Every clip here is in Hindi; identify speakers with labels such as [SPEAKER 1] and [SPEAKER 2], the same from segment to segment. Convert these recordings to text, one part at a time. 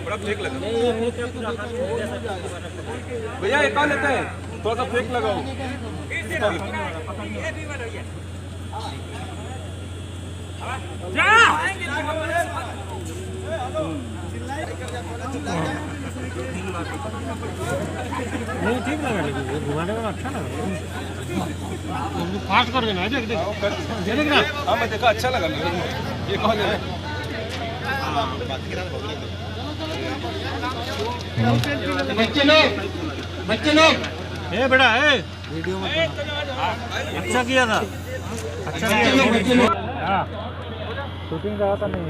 [SPEAKER 1] बड़ा फेक लगा भैया, एक और लेते हैं, थोड़ा सा फेक लगाओ।
[SPEAKER 2] नहीं ठीक लगा, लेकिन घुमाने वाला अच्छा लगा, फास्ट कर देना है। देख देख ना,
[SPEAKER 1] हाँ मैं देखा, अच्छा लगा मुझे। ये कौन है?
[SPEAKER 2] बच्चे लोग ए बेटा ए वीडियो में अच्छा किया था, अच्छा किया। हाँ शूटिंग रहा था नहीं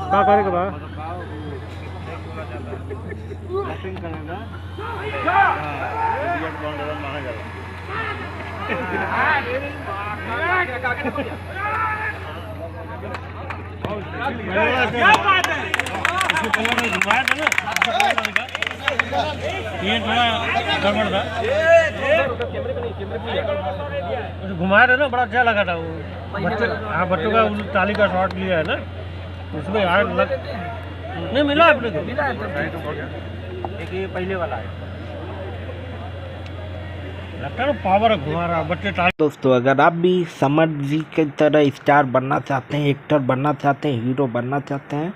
[SPEAKER 2] क्या करेगा बा घुमाया था ना, ये थोड़ा गड़बड़ था, घुमाया था ना, बड़ा अच्छा लगा था वो बच्चे। हाँ बच्चों का ताली का शॉट लिया है ना, उसमें यार नहीं मिला अपने को, एक ये पहले वाला है, लगता है पावर घुमा रहा बच्चे।
[SPEAKER 3] दोस्तों अगर आप भी समर जी की तरह स्टार बनना चाहते हैं, एक्टर बनना चाहते हैं, हीरो बनना चाहते हैं,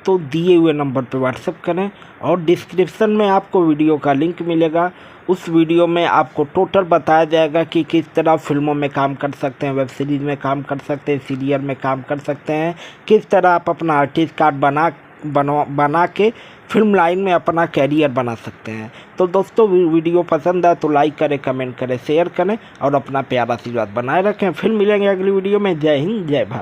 [SPEAKER 3] तो दिए हुए नंबर पर व्हाट्सएप करें और डिस्क्रिप्शन में आपको वीडियो का लिंक मिलेगा। उस वीडियो में आपको टोटल बताया जाएगा कि किस तरह फिल्मों में काम कर सकते हैं, वेब सीरीज़ में काम कर सकते हैं, सीरियल में काम कर सकते हैं, किस तरह आप अपना आर्टिस्ट कार्ड बना के फिल्म लाइन में अपना कैरियर बना सकते हैं। तो दोस्तों वीडियो पसंद आए तो लाइक करें, कमेंट करें, शेयर करें और अपना प्यारा आशीर्वाद बनाए रखें। फिर मिलेंगे अगली वीडियो में। जय हिंद, जय भारत।